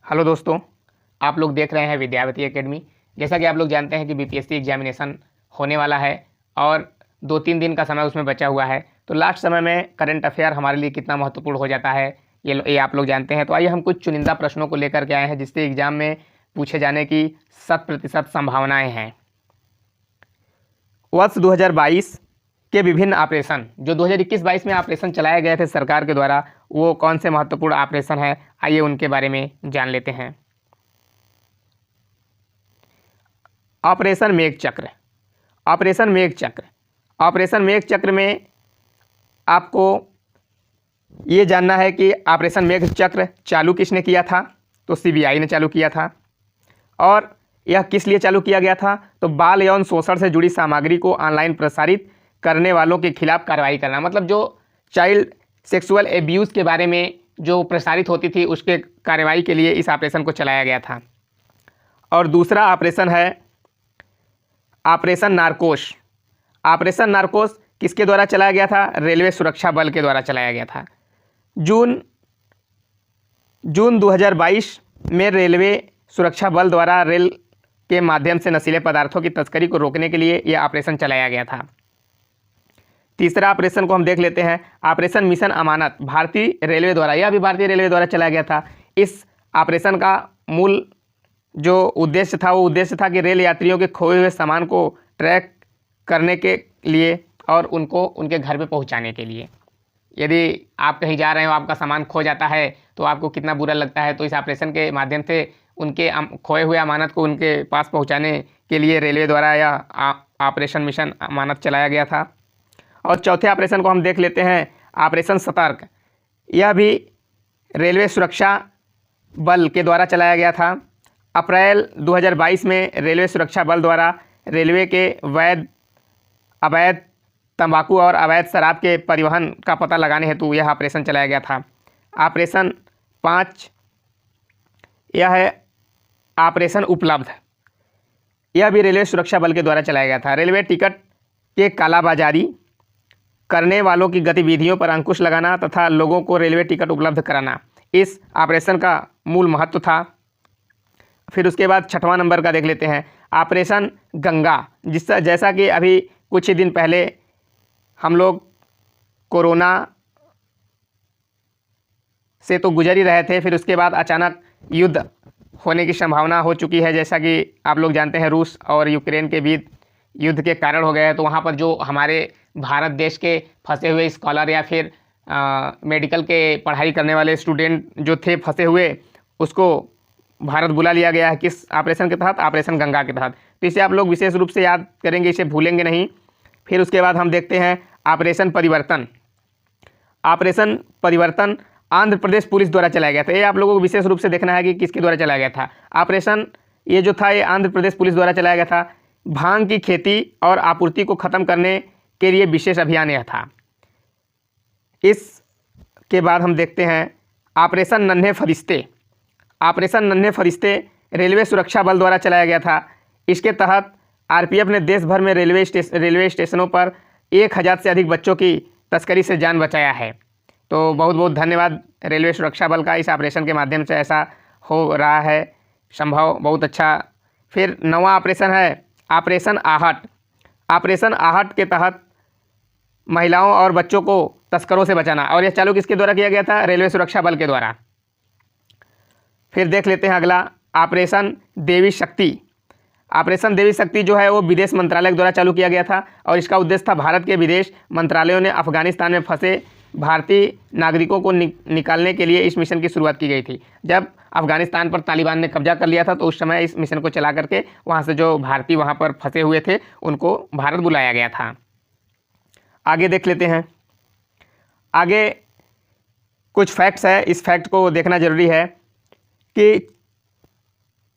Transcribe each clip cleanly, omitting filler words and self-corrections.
Hello दोस्तों, आप लोग देख रहे हैं विद्यावती एकेडमी। जैसा कि आप लोग जानते हैं कि बीपीएससी एग्जामिनेशन होने वाला है और 2-3 दिन का समय उसमें बचा हुआ है। तो लास्ट समय में करंट अफेयर हमारे लिए कितना महत्वपूर्ण हो जाता है ये आप लोग जानते हैं। तो आइए हम कुछ चुनिंदा प्रश्नों को लेकर के आए हैं जिससे एग्जाम में पूछे जाने की 100% संभावनाएँ हैं। वर्ष 2022 के विभिन्न ऑपरेशन जो 2021-22 में ऑपरेशन चलाए गए थे सरकार के द्वारा, वो कौन से महत्वपूर्ण ऑपरेशन है, आइए उनके बारे में जान लेते हैं। ऑपरेशन मेघचक्र। ऑपरेशन मेघचक्र ऑपरेशन मेघचक्र में आपको ये जानना है कि ऑपरेशन मेघचक्र चालू किसने किया था। तो सीबीआई ने चालू किया था। और यह किस लिए चालू किया गया था। तो बाल यौन शोषण से जुड़ी सामग्री को ऑनलाइन प्रसारित करने वालों के खिलाफ कार्रवाई करना, मतलब जो चाइल्ड सेक्सुअल एब्यूज़ के बारे में जो प्रसारित होती थी उसके कार्रवाई के लिए इस ऑपरेशन को चलाया गया था। और दूसरा ऑपरेशन है ऑपरेशन नारकोश। ऑपरेशन नारकोश किसके द्वारा चलाया गया था। रेलवे सुरक्षा बल के द्वारा चलाया गया था। जून 2022 में रेलवे सुरक्षा बल द्वारा रेल के माध्यम से नशीले पदार्थों की तस्करी को रोकने के लिए यह ऑपरेशन चलाया गया था। तीसरा ऑपरेशन को हम देख लेते हैं, ऑपरेशन मिशन अमानत, भारतीय रेलवे द्वारा। यह भी भारतीय रेलवे द्वारा चलाया गया था। इस ऑपरेशन का मूल जो उद्देश्य था वो उद्देश्य था कि रेल यात्रियों के खोए हुए सामान को ट्रैक करने के लिए और उनको उनके घर पे पहुंचाने के लिए। यदि आप कहीं जा रहे हो, आपका सामान खो जाता है तो आपको कितना बुरा लगता है। तो इस ऑपरेशन के माध्यम से उनके खोए हुए अमानत को उनके पास पहुंचाने के लिए रेलवे द्वारा यह ऑपरेशन मिशन अमानत चलाया गया था। और चौथे ऑपरेशन को हम देख लेते हैं, ऑपरेशन सतर्क। यह भी रेलवे सुरक्षा बल के द्वारा चलाया गया था। अप्रैल 2022 में रेलवे सुरक्षा बल द्वारा रेलवे के अवैध तंबाकू और अवैध शराब के परिवहन का पता लगाने हेतु यह ऑपरेशन चलाया गया था। ऑपरेशन 5 यह है ऑपरेशन उपलब्ध। यह भी रेलवे सुरक्षा बल के द्वारा चलाया गया था। रेलवे टिकट के कालाबाजारी करने वालों की गतिविधियों पर अंकुश लगाना तथा लोगों को रेलवे टिकट उपलब्ध कराना, इस ऑपरेशन का मूल महत्व था। फिर उसके बाद 6वां नंबर का देख लेते हैं, ऑपरेशन गंगा। जिससे जैसा कि अभी कुछ ही दिन पहले हम लोग कोरोना से तो गुजर ही रहे थे, फिर उसके बाद अचानक युद्ध होने की संभावना हो चुकी है। जैसा कि आप लोग जानते हैं रूस और यूक्रेन के बीच युद्ध के कारण हो गया है। तो वहाँ पर जो हमारे भारत देश के फंसे हुए स्कॉलर या फिर मेडिकल के पढ़ाई करने वाले स्टूडेंट जो थे फंसे हुए, उसको भारत बुला लिया गया है। किस ऑपरेशन के तहत। ऑपरेशन गंगा के तहत। तो इसे आप लोग विशेष रूप से याद करेंगे, इसे भूलेंगे नहीं। फिर उसके बाद हम देखते हैं ऑपरेशन परिवर्तन। ऑपरेशन परिवर्तन आंध्र प्रदेश पुलिस द्वारा चलाया गया था। ये आप लोगों को विशेष रूप से देखना है कि किसके द्वारा चलाया गया था। ऑपरेशन ये जो था ये आंध्र प्रदेश पुलिस द्वारा चलाया गया था। भांग की खेती और आपूर्ति को ख़त्म करने के लिए विशेष अभियान यह था। इसके बाद हम देखते हैं ऑपरेशन नन्हे फरिश्ते। ऑपरेशन नन्हे फरिश्ते रेलवे सुरक्षा बल द्वारा चलाया गया था। इसके तहत आरपीएफ ने देश भर में रेलवे स्टेशनों पर 1000 से अधिक बच्चों की तस्करी से जान बचाया है। तो बहुत बहुत धन्यवाद रेलवे सुरक्षा बल का, इस ऑपरेशन के माध्यम से ऐसा हो रहा है संभव, बहुत अच्छा। फिर 9वां ऑपरेशन है ऑपरेशन आहट। ऑपरेशन आहट के तहत महिलाओं और बच्चों को तस्करों से बचाना, और यह चालू किसके द्वारा किया गया था। रेलवे सुरक्षा बल के द्वारा। फिर देख लेते हैं अगला ऑपरेशन देवी शक्ति। ऑपरेशन देवी शक्ति जो है वो विदेश मंत्रालय के द्वारा चालू किया गया था और इसका उद्देश्य था भारत के विदेश मंत्रालयों ने अफगानिस्तान में फंसे भारतीय नागरिकों को निकालने के लिए इस मिशन की शुरुआत की गई थी। जब अफगानिस्तान पर तालिबान ने कब्जा कर लिया था तो उस समय इस मिशन को चला करके वहाँ से जो भारतीय वहाँ पर फंसे हुए थे उनको भारत बुलाया गया था। आगे देख लेते हैं। आगे कुछ फैक्ट्स है, इस फैक्ट को देखना जरूरी है कि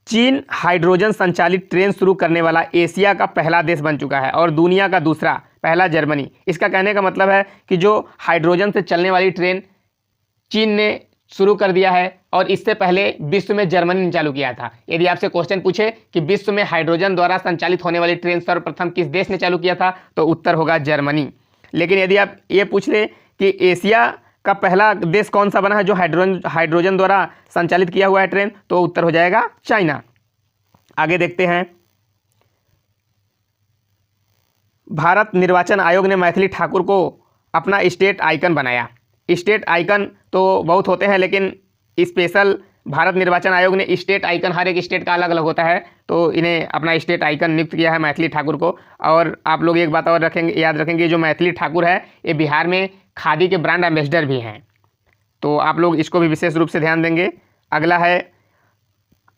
चीन हाइड्रोजन संचालित ट्रेन शुरू करने वाला एशिया का पहला देश बन चुका है और दुनिया का दूसरा, पहला जर्मनी। इसका कहने का मतलब है कि जो हाइड्रोजन से चलने वाली ट्रेन चीन ने शुरू कर दिया है और इससे पहले विश्व में जर्मनी ने चालू किया था। यदि आपसे क्वेश्चन पूछे कि विश्व में हाइड्रोजन द्वारा संचालित होने वाली ट्रेन सर्वप्रथम किस देश ने चालू किया था, तो उत्तर होगा जर्मनी। लेकिन यदि आप ये पूछ ले कि एशिया का पहला देश कौन सा बना है जो हाइड्रोजन द्वारा संचालित किया हुआ है ट्रेन? तो उत्तर हो जाएगा चाइना। आगे देखते हैं, भारत निर्वाचन आयोग ने मैथिली ठाकुर को अपना स्टेट आइकन बनाया। स्टेट आइकन तो बहुत होते हैं, लेकिन स्पेशल भारत निर्वाचन आयोग ने स्टेट आइकन, हर एक स्टेट का अलग अलग होता है, तो इन्हें अपना स्टेट आइकन नियुक्त किया है मैथिली ठाकुर को। और आप लोग एक बात और याद रखेंगे, जो मैथिली ठाकुर है ये बिहार में खादी के ब्रांड एम्बेसडर भी हैं, तो आप लोग इसको भी विशेष रूप से ध्यान देंगे। अगला है,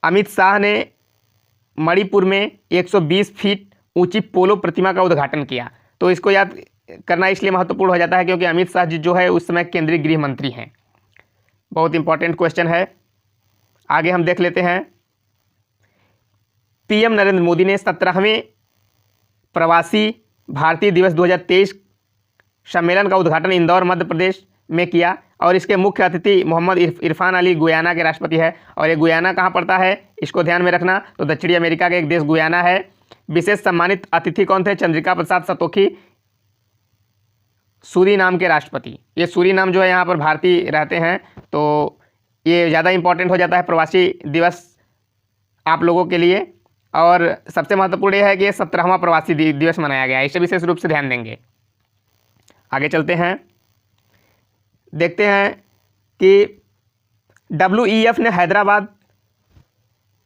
अमित शाह ने मणिपुर में 120 फीट ऊंची पोलो प्रतिमा का उद्घाटन किया। तो इसको याद करना इसलिए महत्वपूर्ण हो जाता है क्योंकि अमित शाह जी जो है उस समय केंद्रीय गृह मंत्री हैं। बहुत इंपॉर्टेंट क्वेश्चन है। आगे हम देख लेते हैं, पीएम नरेंद्र मोदी ने 17वें प्रवासी भारतीय दिवस 2023 सम्मेलन का उद्घाटन इंदौर मध्य प्रदेश में किया और इसके मुख्य अतिथि मोहम्मद इरफान अली गुयाना के राष्ट्रपति है। और ये गुयाना कहाँ पड़ता है इसको ध्यान में रखना, तो दक्षिणी अमेरिका का एक देश गुयाना है। विशेष सम्मानित अतिथि कौन थे? चंद्रिका प्रसाद संतोखी, सूरीनाम के राष्ट्रपति। ये सूरीनाम जो है यहाँ पर भारतीय रहते हैं, तो ये ज़्यादा इंपॉर्टेंट हो जाता है प्रवासी दिवस आप लोगों के लिए। और सबसे महत्वपूर्ण यह है कि ये 17वां प्रवासी दिवस मनाया गया है, इसे विशेष रूप से ध्यान देंगे। आगे चलते हैं, देखते हैं कि WEF ने हैदराबाद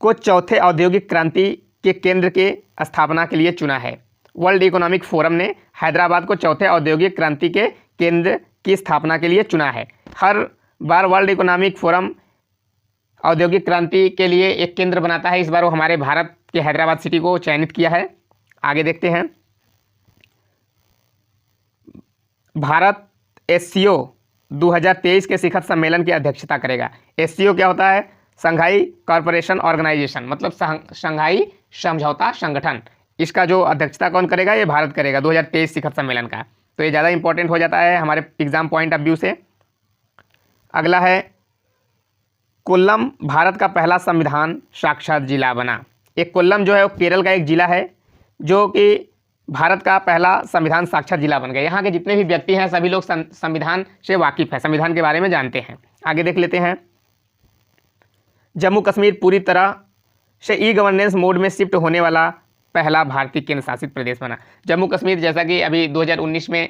को चौथे औद्योगिक क्रांति के केंद्र के स्थापना के लिए चुना है। वर्ल्ड इकोनॉमिक फोरम ने हैदराबाद को चौथे औद्योगिक क्रांति के केंद्र की स्थापना के लिए चुना है। हर बार वर्ल्ड इकोनॉमिक फोरम औद्योगिक क्रांति के लिए एक केंद्र बनाता है, इस बार वो हमारे भारत के हैदराबाद सिटी को चयनित किया है। आगे देखते हैं, भारत SCO 2023 के शिखर सम्मेलन की अध्यक्षता करेगा। SCO क्या होता है? शंघाई कॉरपोरेशन ऑर्गेनाइजेशन, मतलब शंघाई समझौता संगठन। इसका जो अध्यक्षता कौन करेगा? ये भारत करेगा 2023 शिखर सम्मेलन का। तो ये ज़्यादा इंपॉर्टेंट हो जाता है हमारे एग्जाम पॉइंट ऑफ व्यू से। अगला है, कोल्लम भारत का पहला संविधान साक्षर जिला बना। एक कोल्लम जो है वो केरल का एक जिला है जो कि भारत का पहला संविधान साक्षर जिला बन गया। यहाँ के जितने भी व्यक्ति हैं सभी लोग संविधान से वाकिफ है, संविधान के बारे में जानते हैं। आगे देख लेते हैं, जम्मू कश्मीर पूरी तरह से ई-गवर्नेंस मोड में शिफ्ट होने वाला पहला भारतीय केंद्र शासित प्रदेश बना। जम्मू कश्मीर, जैसा कि अभी 2019 में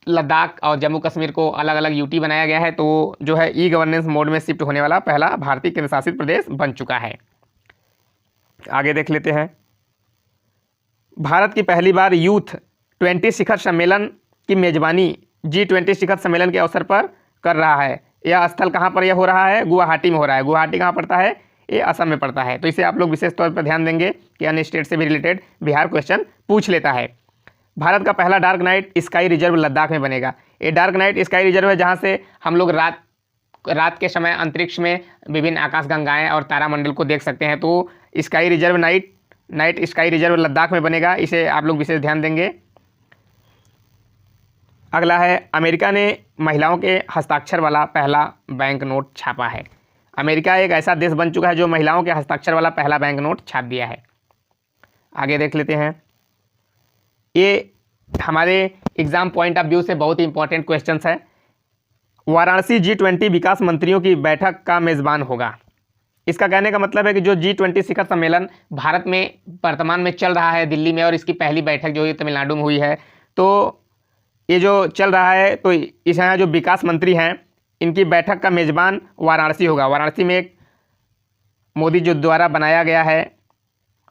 लद्दाख और जम्मू कश्मीर को अलग अलग UT बनाया गया है, तो जो है ई-गवर्नेंस मोड में शिफ्ट होने वाला पहला भारतीय केंद्र शासित प्रदेश बन चुका है। आगे देख लेते हैं, भारत की पहली बार यूथ 20 शिखर सम्मेलन की मेजबानी G20 शिखर सम्मेलन के अवसर पर कर रहा है। यह स्थल कहाँ पर यह हो रहा है? गुवाहाटी में हो रहा है। गुवाहाटी कहाँ पड़ता है? ये असम में पड़ता है। तो इसे आप लोग विशेष तौर पर ध्यान देंगे कि अन्य स्टेट से भी रिलेटेड बिहार क्वेश्चन पूछ लेता है। भारत का पहला dark night sky reserve Ladakh में बनेगा। ये डार्क नाइट स्काई रिजर्व है जहाँ से हम लोग रात के समय अंतरिक्ष में विभिन्न आकाशगंगाएं और तारामंडल को देख सकते हैं। तो sky reserve night sky reserve Ladakh में बनेगा, इसे आप लोग विशेष ध्यान देंगे। अगला है, अमेरिका ने महिलाओं के हस्ताक्षर वाला पहला बैंक नोट छापा है। अमेरिका एक ऐसा देश बन चुका है जो महिलाओं के हस्ताक्षर वाला पहला बैंक नोट छाप दिया है। आगे देख लेते हैं, ये हमारे एग्जाम पॉइंट ऑफ व्यू से बहुत ही इंपॉर्टेंट क्वेश्चंस है। वाराणसी G20 विकास मंत्रियों की बैठक का मेज़बान होगा। इसका कहने का मतलब है कि जो G20 शिखर सम्मेलन भारत में वर्तमान में चल रहा है दिल्ली में, और इसकी पहली बैठक जो तमिलनाडु में हुई है, तो ये जो चल रहा है, तो इस यहाँ जो विकास मंत्री हैं इनकी बैठक का मेज़बान वाराणसी होगा। वाराणसी में एक मोदी जो द्वारा बनाया गया है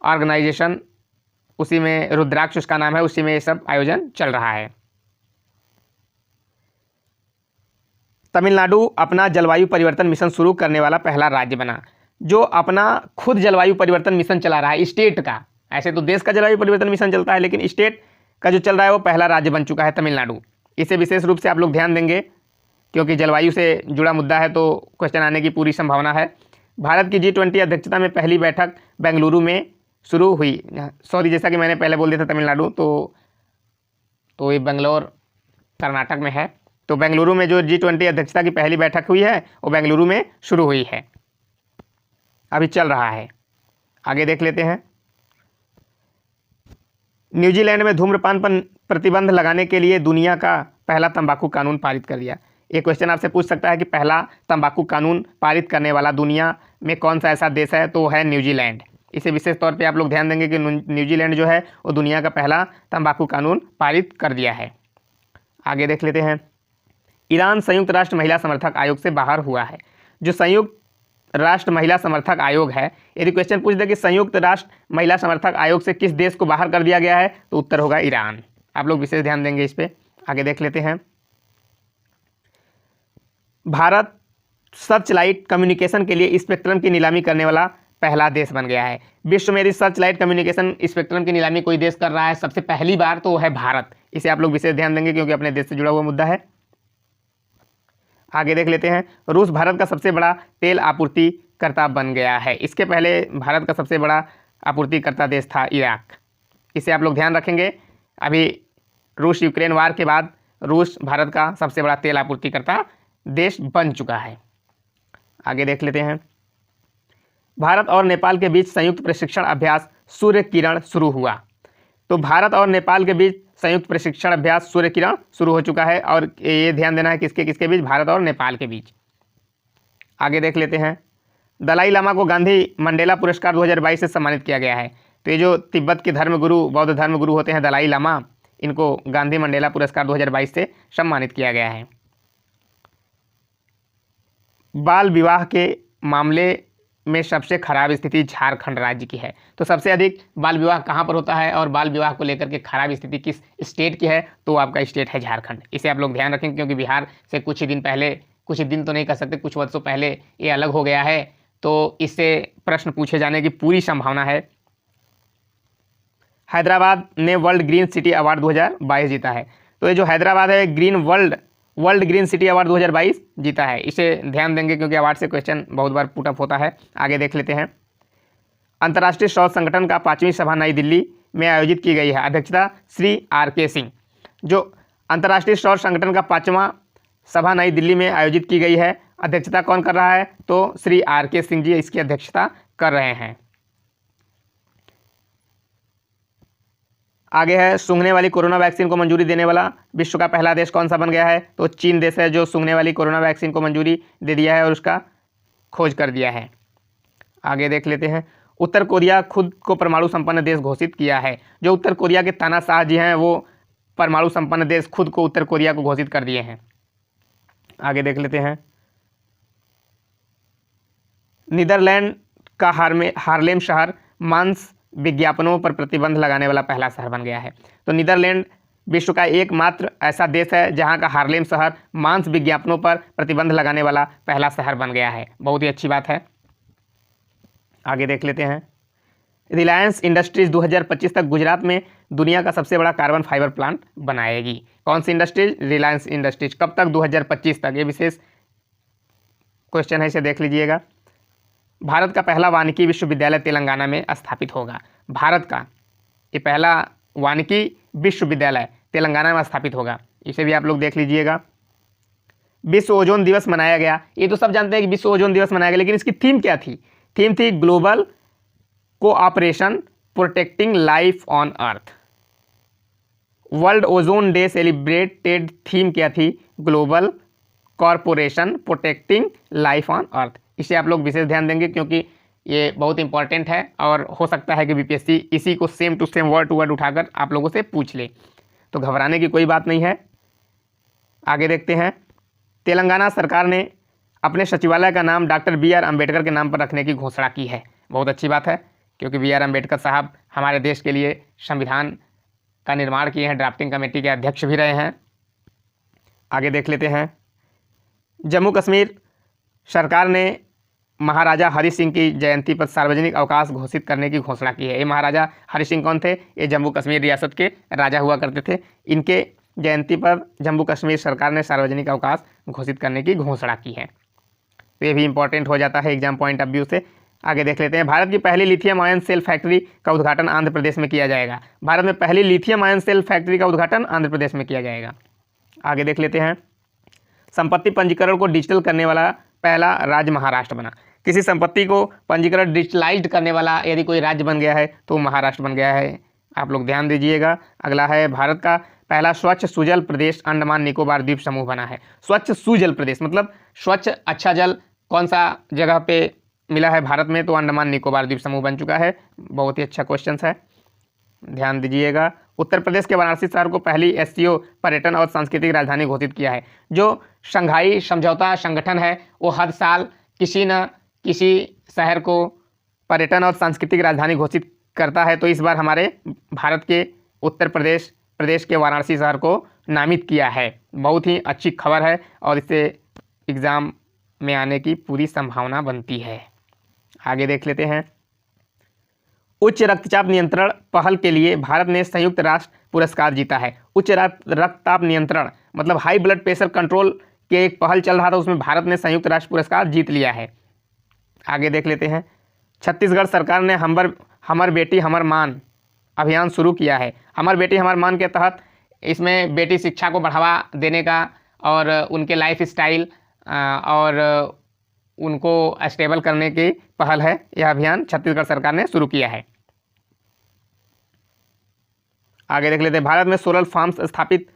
ऑर्गेनाइजेशन, उसी में रुद्राक्ष उसका नाम है, उसी में ये सब आयोजन चल रहा है। तमिलनाडु अपना जलवायु परिवर्तन मिशन शुरू करने वाला पहला राज्य बना। जो अपना खुद जलवायु परिवर्तन मिशन चला रहा है स्टेट का, ऐसे तो देश का जलवायु परिवर्तन मिशन चलता है, लेकिन स्टेट का जो चल रहा है वो पहला राज्य बन चुका है तमिलनाडु। इसे विशेष रूप से आप लोग ध्यान देंगे क्योंकि जलवायु से जुड़ा मुद्दा है, तो क्वेश्चन आने की पूरी संभावना है। भारत की G20 अध्यक्षता में पहली बैठक बेंगलुरु में शुरू हुई। सॉरी, जैसा कि मैंने पहले बोल दिया था तमिलनाडु, तो ये बेंगलोर कर्नाटक में है। तो बेंगलुरु में जो G20 अध्यक्षता की पहली बैठक हुई है वो बेंगलुरु में शुरू हुई है, अभी चल रहा है। आगे देख लेते हैं, न्यूजीलैंड में धूम्रपान पर प्रतिबंध लगाने के लिए दुनिया का पहला तंबाकू कानून पारित कर दिया? ये क्वेश्चन आपसे पूछ सकता है कि पहला तंबाकू कानून पारित करने वाला दुनिया में कौन सा ऐसा देश है, तो है न्यूजीलैंड। इसे विशेष तौर पे आप लोग ध्यान देंगे कि न्यूजीलैंड जो है वो दुनिया का पहला तंबाकू कानून पारित कर दिया है। आगे देख लेते हैं। ईरान संयुक्त राष्ट्र महिला समर्थक आयोग से बाहर हुआ है। जो संयुक्त राष्ट्र महिला समर्थक आयोग है, यदि क्वेश्चन पूछ दे कि संयुक्त राष्ट्र महिला समर्थक आयोग से किस देश को बाहर कर दिया गया है, तो उत्तर होगा ईरान। आप लोग विशेष ध्यान देंगे इस पे। आगे देख लेते हैं। भारत सर्चलाइट कम्युनिकेशन के लिए स्पेक्ट्रम की नीलामी करने वाला पहला देश बन गया है। विश्व में यदि सर्चलाइट कम्युनिकेशन स्पेक्ट्रम की नीलामी कोई देश कर रहा है सबसे पहली बार, तो है भारत। इसे आप लोग विशेष ध्यान देंगे क्योंकि अपने देश से जुड़ा हुआ मुद्दा है। आगे देख लेते हैं। रूस भारत का सबसे बड़ा तेल आपूर्तिकर्ता बन गया है। इसके पहले भारत का सबसे बड़ा आपूर्तिकर्ता देश था इराक। इसे आप लोग ध्यान रखेंगे। अभी रूस यूक्रेन वार के बाद रूस भारत का सबसे बड़ा तेल आपूर्तिकर्ता देश बन चुका है। आगे देख लेते हैं। भारत और नेपाल के बीच संयुक्त प्रशिक्षण अभ्यास सूर्य किरण शुरू हुआ। तो भारत और नेपाल के बीच संयुक्त प्रशिक्षण अभ्यास सूर्य किरण शुरू हो चुका है, और ये ध्यान देना है किसके किसके बीच, भारत और नेपाल के बीच। आगे देख लेते हैं। दलाई लामा को गांधी मंडेला पुरस्कार 2022 से सम्मानित किया गया है। तो ये जो तिब्बत के धर्मगुरु, बौद्ध धर्मगुरु होते हैं दलाई लामा, इनको गांधी मंडेला पुरस्कार 2022 से सम्मानित किया गया है। बाल विवाह के मामले में सबसे खराब स्थिति झारखंड राज्य की है। तो सबसे अधिक बाल विवाह कहाँ पर होता है और बाल विवाह को लेकर के खराब स्थिति किस स्टेट की है, तो आपका स्टेट है झारखंड। इसे आप लोग ध्यान रखें क्योंकि बिहार से कुछ ही दिन पहले, कुछ ही दिन तो नहीं कह सकते, कुछ वर्षों पहले ये अलग हो गया है, तो इससे प्रश्न पूछे जाने की पूरी संभावना है। हैदराबाद ने वर्ल्ड ग्रीन सिटी अवार्ड 2022 जीता है। तो ये जो हैदराबाद है वर्ल्ड ग्रीन सिटी अवार्ड 2022 जीता है। इसे ध्यान देंगे क्योंकि अवार्ड से क्वेश्चन बहुत बार पुटअप होता है। आगे देख लेते हैं। अंतर्राष्ट्रीय सौर संगठन का 5वीं सभा नई दिल्ली में आयोजित की गई है। अध्यक्षता श्री RK सिंह। जो अंतर्राष्ट्रीय सौर संगठन का 5वां सभा नई दिल्ली में आयोजित की गई है, अध्यक्षता कौन कर रहा है, तो श्री RK सिंह जी इसकी अध्यक्षता कर रहे हैं। आगे है। सूंघने वाली कोरोना वैक्सीन को मंजूरी देने वाला विश्व का पहला देश कौन सा बन गया है, तो चीन देश है जो सूंघने वाली कोरोना वैक्सीन को मंजूरी दे दिया है और उसका खोज कर दिया है। आगे देख लेते हैं। उत्तर कोरिया खुद को परमाणु संपन्न देश घोषित किया है। जो उत्तर कोरिया के तानाशाह जी हैं वो परमाणु संपन्न देश खुद को उत्तर कोरिया को घोषित कर दिए हैं। आगे देख लेते हैं। नीदरलैंड का हार्लेम शहर मांस विज्ञापनों पर प्रतिबंध लगाने वाला पहला शहर बन गया है। तो नीदरलैंड विश्व का एकमात्र ऐसा देश है जहां का हार्लेम शहर मांस विज्ञापनों पर प्रतिबंध लगाने वाला पहला शहर बन गया है। बहुत ही अच्छी बात है। आगे देख लेते हैं। रिलायंस इंडस्ट्रीज 2025 तक गुजरात में दुनिया का सबसे बड़ा कार्बन फाइबर प्लांट बनाएगी। कौन सी इंडस्ट्रीज? रिलायंस इंडस्ट्रीज। कब तक? 2025 तक। ये विशेष क्वेश्चन है, इसे देख लीजिएगा। भारत का पहला वानिकी विश्वविद्यालय तेलंगाना में स्थापित होगा। भारत का ये पहला वानिकी विश्वविद्यालय तेलंगाना में स्थापित होगा। इसे भी आप लोग देख लीजिएगा। विश्व ओजोन दिवस मनाया गया। ये तो सब जानते हैं कि विश्व ओजोन दिवस मनाया गया, लेकिन इसकी थीम क्या थी? थीम थी global cooperation protecting life on earth. World ozone day celebrated theme क्या थी? Global corporation protecting life on earth. इसे आप लोग विशेष ध्यान देंगे क्योंकि ये बहुत इंपॉर्टेंट है और हो सकता है कि BPSC इसी को same to same word to word उठाकर आप लोगों से पूछ ले, तो घबराने की कोई बात नहीं है। आगे देखते हैं। तेलंगाना सरकार ने अपने सचिवालय का नाम डॉक्टर BR अम्बेडकर के नाम पर रखने की घोषणा की है। बहुत अच्छी बात है क्योंकि BR अम्बेडकर साहब हमारे देश के लिए संविधान का निर्माण किए हैं, ड्राफ्टिंग कमेटी के अध्यक्ष भी रहे हैं। आगे देख लेते हैं। जम्मू कश्मीर सरकार ने महाराजा हरि सिंह की जयंती पर सार्वजनिक अवकाश घोषित करने की घोषणा की है। ये महाराजा हरि सिंह कौन थे? ये जम्मू कश्मीर रियासत के राजा हुआ करते थे। इनके जयंती पर जम्मू कश्मीर सरकार ने सार्वजनिक अवकाश घोषित करने की घोषणा की है। तो ये भी इंपॉर्टेंट हो जाता है एग्जाम पॉइंट ऑफ व्यू से। आगे देख लेते हैं। भारत की पहली लिथियम आयन सेल फैक्ट्री का उद्घाटन आंध्र प्रदेश में किया जाएगा। भारत में पहली लिथियम आयन सेल फैक्ट्री का उद्घाटन आंध्र प्रदेश में किया जाएगा। आगे देख लेते हैं। संपत्ति पंजीकरण को डिजिटल करने वाला पहला राज्य महाराष्ट्र बना। किसी संपत्ति को पंजीकरण डिजिटलाइज्ड करने वाला यदि कोई राज्य बन गया है तो महाराष्ट्र बन गया है। आप लोग ध्यान दीजिएगा। अगला है। भारत का पहला स्वच्छ सुजल प्रदेश अंडमान निकोबार द्वीप समूह बना है। स्वच्छ सुजल प्रदेश मतलब स्वच्छ अच्छा जल कौन सा जगह पे मिला है भारत में, तो अंडमान निकोबार द्वीप समूह बन चुका है। बहुत ही अच्छा क्वेश्चन है, ध्यान दीजिएगा। उत्तर प्रदेश के वाराणसी शहर को पहली एससीओ पर्यटन और सांस्कृतिक राजधानी घोषित किया है। जो शंघाई समझौता संगठन है वो हर साल किसी न किसी शहर को पर्यटन और सांस्कृतिक राजधानी घोषित करता है, तो इस बार हमारे भारत के उत्तर प्रदेश के वाराणसी शहर को नामित किया है। बहुत ही अच्छी खबर है और इससे एग्ज़ाम में आने की पूरी संभावना बनती है। आगे देख लेते हैं। उच्च रक्तचाप नियंत्रण पहल के लिए भारत ने संयुक्त राष्ट्र पुरस्कार जीता है। उच्च रक्तचाप नियंत्रण मतलब हाई ब्लड प्रेशर कंट्रोल के एक पहल चल रहा था, उसमें भारत ने संयुक्त राष्ट्र पुरस्कार जीत लिया है। आगे देख लेते हैं। छत्तीसगढ़ सरकार ने हमर बेटी हमर मान अभियान शुरू किया है। हमर बेटी हमर मान के तहत इसमें बेटी शिक्षा को बढ़ावा देने का और उनके लाइफ स्टाइल और उनको स्टेबल करने की पहल है। यह अभियान छत्तीसगढ़ सरकार ने शुरू किया है। आगे देख लेते हैं। भारत में सोलर फार्म्स स्थापित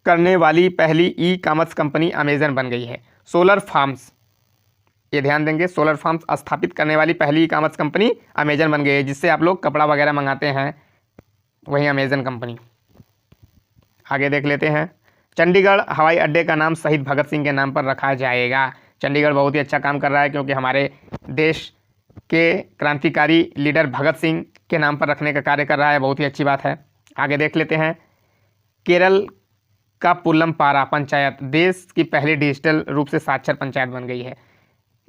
करने वाली पहली ई कॉमर्स कंपनी अमेजन बन गई है। सोलर फार्म्स, ये ध्यान देंगे, सोलर फार्म्स स्थापित करने वाली पहली ई कॉमर्स कंपनी अमेजन बन गई है, जिससे आप लोग कपड़ा वगैरह मंगाते हैं, वही अमेजन कंपनी। आगे देख लेते हैं। चंडीगढ़ हवाई अड्डे का नाम शहीद भगत सिंह के नाम पर रखा जाएगा। चंडीगढ़ बहुत ही अच्छा काम कर रहा है, क्योंकि हमारे देश के क्रांतिकारी लीडर भगत सिंह के नाम पर रखने का कार्य कर रहा है। बहुत ही अच्छी बात है। आगे देख लेते हैं। केरल का पुल्लमपारा पंचायत देश की पहली डिजिटल रूप से साक्षर पंचायत बन गई है।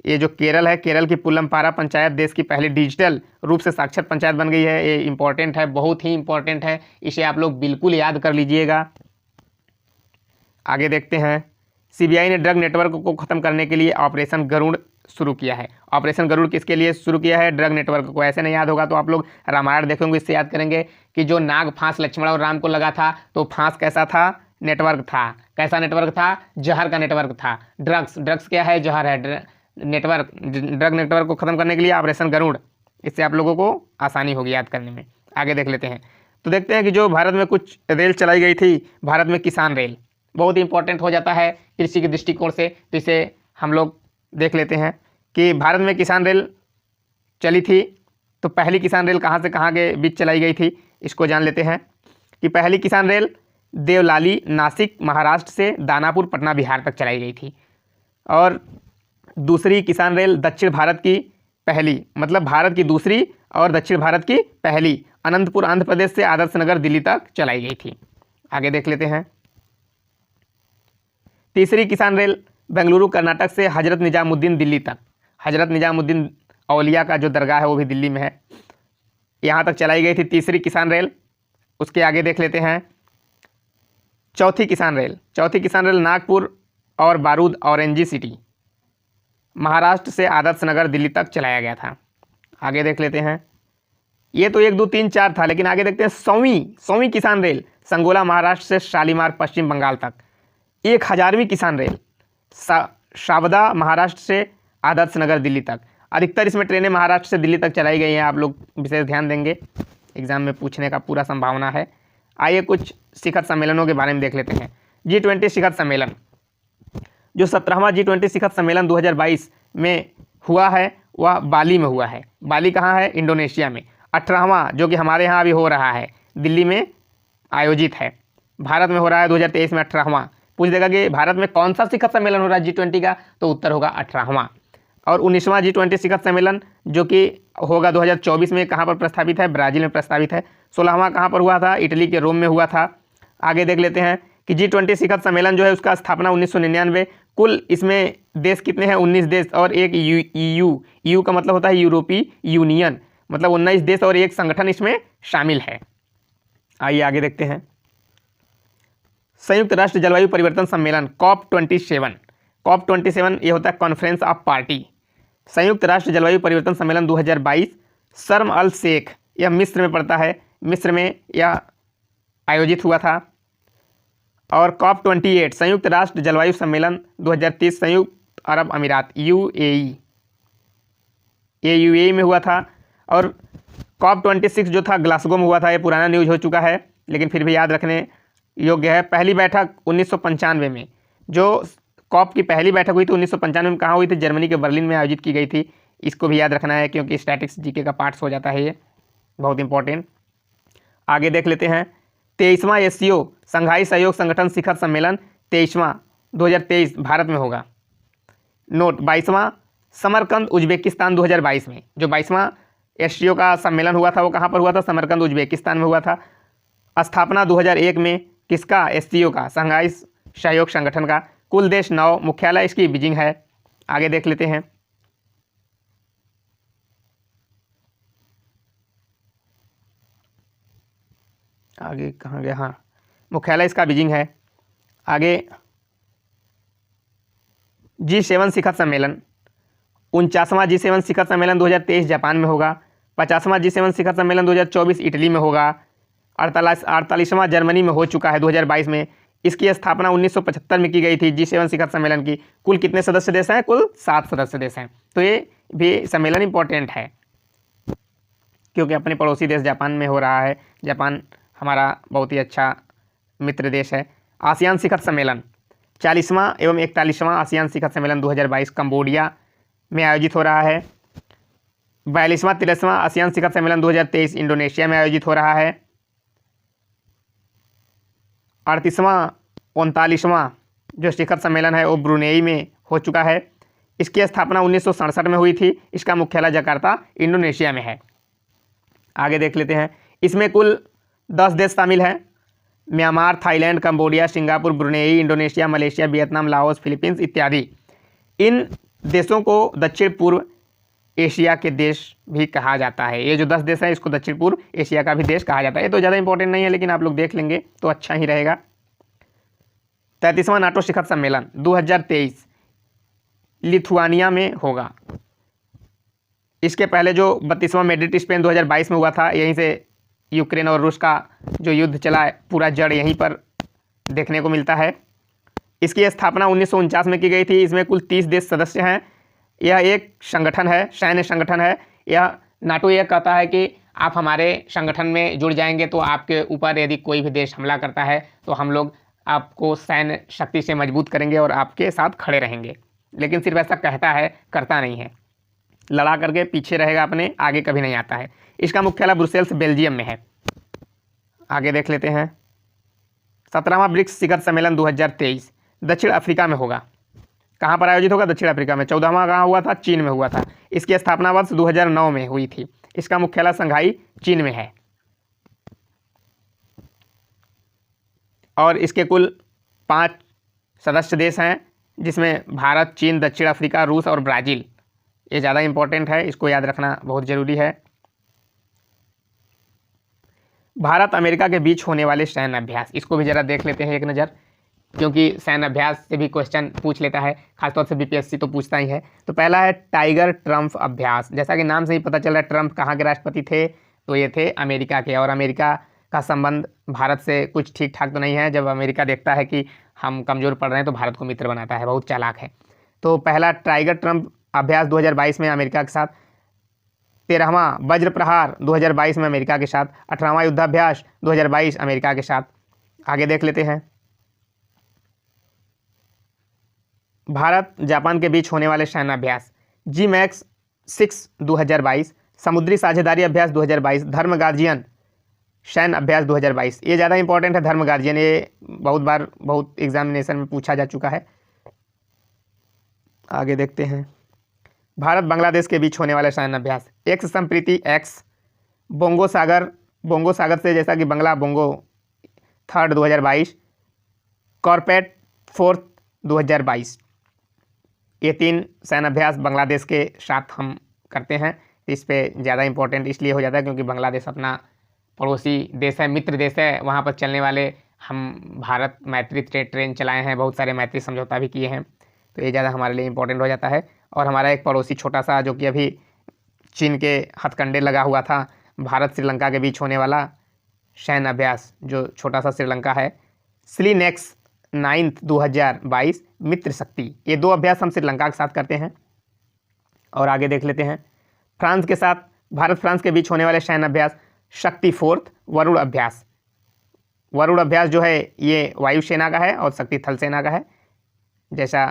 ये जो केरल है, केरल की पुल्लमपारा पंचायत देश की पहली डिजिटल रूप से साक्षर पंचायत बन गई है। ये इंपॉर्टेंट है, बहुत ही इंपॉर्टेंट है, इसे आप लोग बिल्कुल याद कर लीजिएगा। आगे देखते हैं। सीबीआई ने ड्रग नेटवर्क को खत्म करने के लिए ऑपरेशन गरुड़ शुरू किया है। ऑपरेशन गरुड़ किसके लिए शुरू किया है? ड्रग नेटवर्क को। ऐसे नहीं याद होगा तो आप लोग रामायण देखेंगे, इससे याद करेंगे कि जो नाग फांस लक्ष्मण और राम को लगा था, तो फांस कैसा था? नेटवर्क था। कैसा नेटवर्क था? जहर का नेटवर्क था। ड्रग्स क्या है? जहर है। नेटवर्क, ड्रग नेटवर्क को खत्म करने के लिए ऑपरेशन गरुड़, इससे आप लोगों को आसानी होगी याद करने में। आगे देख लेते हैं। तो देखते हैं कि जो भारत में कुछ रेल चलाई गई थी, भारत में किसान रेल बहुत ही इंपॉर्टेंट हो जाता है कृषि के दृष्टिकोण से, तो इसे हम लोग देख लेते हैं कि भारत में किसान रेल चली थी। तो पहली किसान रेल कहाँ से कहाँ के बीच चलाई गई थी, इसको जान लेते हैं। कि पहली किसान रेल देवलाली नासिक महाराष्ट्र से दानापुर पटना बिहार तक चलाई गई थी। और दूसरी किसान रेल दक्षिण भारत की पहली, मतलब भारत की दूसरी और दक्षिण भारत की पहली, अनंतपुर आंध्र प्रदेश से आदर्श नगर दिल्ली तक चलाई गई थी। आगे देख लेते हैं। तीसरी किसान रेल बेंगलुरु कर्नाटक से हजरत निजामुद्दीन दिल्ली तक, हजरत निजामुद्दीन औलिया का जो दरगाह है वो भी दिल्ली में है, यहाँ तक चलाई गई थी तीसरी किसान रेल। उसके आगे देख लेते हैं। चौथी किसान रेल नागपुर और बारूद औरंगी सिटी महाराष्ट्र से आदर्श नगर दिल्ली तक चलाया गया था। आगे देख लेते हैं। ये तो 1 2 3 4 था, लेकिन आगे देखते हैं। सौवीं किसान रेल संगोला महाराष्ट्र से शालीमार पश्चिम बंगाल तक। 1000वीं किसान रेल शावदा महाराष्ट्र से आदर्श नगर दिल्ली तक। अधिकतर इसमें ट्रेनें महाराष्ट्र से दिल्ली तक चलाई गई हैं, आप लोग विशेष ध्यान देंगे, एग्जाम में पूछने का पूरा संभावना है। आइए कुछ शिखर सम्मेलनों के बारे में देख लेते हैं। G20 शिखर सम्मेलन, जो 17वां G20 शिखर सम्मेलन 2022 में हुआ है वह बाली में हुआ है। बाली कहाँ है? इंडोनेशिया में। 18वां जो कि हमारे यहाँ अभी हो रहा है, दिल्ली में आयोजित है। भारत में हो रहा है 2023 में 18वां। पूछ देगा कि भारत में कौन सा शिखर सम्मेलन हो रहा है G20 का, तो उत्तर होगा 18वां। और 19वां G20 शिखर सम्मेलन जो कि होगा 2024 में, कहाँ पर प्रस्तावित है? ब्राज़ील में प्रस्तावित है। 16वां कहाँ पर हुआ था? इटली के रोम में हुआ था। आगे देख लेते हैं कि G20 शिखर सम्मेलन जो है उसका स्थापना 1999। कुल इसमें देश कितने हैं? 19 देश और एक EU का मतलब होता है यूरोपीय यूनियन, मतलब 19 देश और एक संगठन इसमें शामिल है। आइए आगे देखते हैं। संयुक्त राष्ट्र जलवायु परिवर्तन सम्मेलन COP27 ये होता है कॉन्फ्रेंस ऑफ पार्टी। संयुक्त राष्ट्र जलवायु परिवर्तन सम्मेलन 2022 शर्म अल शेख, यह मिस्र में पड़ता है, मिस्र में यह आयोजित हुआ था। और COP28 संयुक्त राष्ट्र जलवायु सम्मेलन 2030 संयुक्त अरब अमीरात UAE में हुआ था। और COP26 जो था ग्लासगो में हुआ था। ये पुराना न्यूज़ हो चुका है, लेकिन फिर भी याद रखने योग्य है। पहली बैठक 1995 में, जो कॉप की पहली बैठक हुई थी 1995 में, कहाँ हुई थी? जर्मनी के बर्लिन में आयोजित की गई थी। इसको भी याद रखना है क्योंकि स्टैटिक्स जीके का पार्ट्स हो जाता है, ये बहुत इंपॉर्टेंट। आगे देख लेते हैं 23वां एससीओ संघाई सहयोग संगठन शिखर सम्मेलन 23वां 2023 भारत में होगा। नोट 22वां समरकंद उज्बेकिस्तान 2022 में, जो 22वां एससीओ का सम्मेलन हुआ था वो कहाँ पर हुआ था? समरकंद उज्बेकिस्तान में हुआ था। स्थापना 2001 में किसका? एससीओ का, संघाई सहयोग संगठन का। कुल देश 9, मुख्यालय इसकी बीजिंग है। आगे देख लेते हैं आगे कहाँ गया? हाँ, मुख्यालय इसका बीजिंग है। आगे G7 शिखर सम्मेलन 49वां G7 शिखर सम्मेलन 2023 जापान में होगा। 50वां G7 शिखर सम्मेलन 2024 इटली में होगा। 48वां जर्मनी में हो चुका है 2022 में। इसकी स्थापना 1975 में की गई थी G7 शिखर सम्मेलन की। कुल कितने सदस्य देश हैं? कुल 7 सदस्य देश हैं। तो ये भी सम्मेलन इंपॉर्टेंट है क्योंकि अपने पड़ोसी देश जापान में हो रहा है। जापान हमारा बहुत ही अच्छा मित्र देश है। आसियान शिखर सम्मेलन 40वां एवं 41वां आसियान शिखर सम्मेलन 2022 कंबोडिया में आयोजित हो रहा है। 42वां 43वां आसियान शिखर सम्मेलन 2023 इंडोनेशिया में आयोजित हो रहा है। 38वां 39वां जो शिखर सम्मेलन है वो ब्रुनेई में हो चुका है। इसकी स्थापना 1967 में हुई थी। इसका मुख्यालय जकार्ता इंडोनेशिया में है। आगे देख लेते हैं, इसमें कुल 10 देश शामिल हैं। Myanmar, Thailand, Cambodia, Singapore, Brunei, Indonesia, Malaysia, Vietnam, Laos, Philippines इत्यादि। इन देशों को दक्षिण पूर्व एशिया के देश भी कहा जाता है। ये जो 10 देश हैं इसको दक्षिण पूर्व एशिया का भी देश कहा जाता है। ये तो ज़्यादा इंपॉर्टेंट नहीं है लेकिन आप लोग देख लेंगे तो अच्छा ही रहेगा। 33वां नाटो शिखर सम्मेलन 2023 लिथुआनिया में होगा। इसके पहले जो 32वां मैड्रिड स्पेन 2022 में हुआ था, यहीं से यूक्रेन और रूस का जो युद्ध चला है पूरा जड़ यहीं पर देखने को मिलता है। इसकी स्थापना 1949 में की गई थी। इसमें कुल 30 देश सदस्य हैं। यह एक संगठन है, सैन्य संगठन है। यह नाटो यह कहता है कि आप हमारे संगठन में जुड़ जाएंगे तो आपके ऊपर यदि कोई भी देश हमला करता है तो हम लोग आपको सैन्य शक्ति से मजबूत करेंगे और आपके साथ खड़े रहेंगे। लेकिन सिर्फ ऐसा कहता है, करता नहीं है। लड़ा करके पीछे रहेगा अपने, आगे कभी नहीं आता है। इसका मुख्यालय ब्रुसेल्स बेल्जियम में है। आगे देख लेते हैं 17वां ब्रिक्स शिखर सम्मेलन 2023 दक्षिण अफ्रीका में होगा। कहाँ पर आयोजित होगा? दक्षिण अफ्रीका में। 14वां कहाँ हुआ था? चीन में हुआ था। इसकी स्थापना वर्ष 2009 में हुई थी। इसका मुख्यालय शंघाई चीन में है। और इसके कुल 5 सदस्य देश हैं जिसमें भारत, चीन, दक्षिण अफ्रीका, रूस और ब्राज़ील। ये ज़्यादा इंपॉर्टेंट है, इसको याद रखना बहुत ज़रूरी है। भारत अमेरिका के बीच होने वाले सैन्य अभ्यास, इसको भी ज़रा देख लेते हैं एक नज़र, क्योंकि सैन्य अभ्यास से भी क्वेश्चन पूछ लेता है, खासतौर से बीपीएससी तो पूछता ही है। तो पहला है टाइगर ट्रम्प अभ्यास। जैसा कि नाम से ही पता चल रहा है, ट्रम्प कहाँ के राष्ट्रपति थे? तो ये थे अमेरिका के। और अमेरिका का संबंध भारत से कुछ ठीक ठाक तो नहीं है। जब अमेरिका देखता है कि हम कमज़ोर पड़ रहे हैं तो भारत को मित्र बनाता है, बहुत चालाक है। तो पहला टाइगर ट्रम्प अभ्यास 2022 में अमेरिका के साथ। 13वां वज्र प्रहार 2022 में अमेरिका के साथ। 18वां युद्धाभ्यास 2022 अमेरिका के साथ। आगे देख लेते हैं भारत जापान के बीच होने वाले सैन्य अभ्यास। GMAX 6 2022, समुद्री साझेदारी अभ्यास 2022, धर्म गार्जियन सैन्य अभ्यास 2022। ये ज़्यादा इंपॉर्टेंट है धर्म गार्जियन, ये बहुत बार बहुत एग्जामिनेशन में पूछा जा चुका है। आगे देखते हैं भारत बांग्लादेश के बीच होने वाले सैन्य अभ्यास। एक्स संप्रीति एक्स, बोंगो सागर से जैसा कि बंगला बोंगो 3rd 2022, कॉर्पेट 4th 2022। ये 3 सैन्य अभ्यास बांग्लादेश के साथ हम करते हैं। इस पे ज़्यादा इंपॉर्टेंट इसलिए हो जाता है क्योंकि बांग्लादेश अपना पड़ोसी देश है, मित्र देश है। वहाँ पर चलने वाले हम भारत मैत्री ट्रेन चलाए हैं, बहुत सारे मैत्री समझौता भी किए हैं, तो ये ज़्यादा हमारे लिए इंपॉर्टेंट हो जाता है। और हमारा एक पड़ोसी छोटा सा जो कि अभी चीन के हथकंडे लगा हुआ था, भारत श्रीलंका के बीच होने वाला सैन्य अभ्यास, जो छोटा सा श्रीलंका है, SLINEX 9th 2022 मित्र शक्ति। ये 2 अभ्यास हम श्रीलंका के साथ करते हैं। और आगे देख लेते हैं फ्रांस के साथ, भारत फ्रांस के बीच होने वाले सैन्य अभ्यास। शक्ति 4th वरुण अभ्यास। वरुण अभ्यास जो है ये वायुसेना का है और शक्ति थल सेना का है, जैसा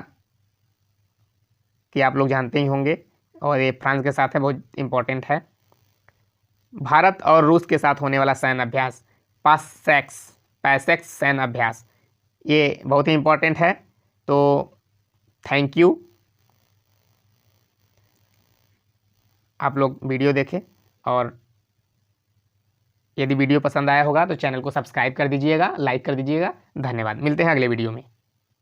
कि आप लोग जानते ही होंगे, और ये फ्रांस के साथ है, बहुत इंपॉर्टेंट है। भारत और रूस के साथ होने वाला सैन्य अभ्यास पैसेक्स सैन्य अभ्यास, ये बहुत ही इंपॉर्टेंट है। तो थैंक यू, आप लोग वीडियो देखें, और यदि वीडियो पसंद आया होगा तो चैनल को सब्सक्राइब कर दीजिएगा, लाइक कर दीजिएगा। धन्यवाद, मिलते हैं अगले वीडियो में।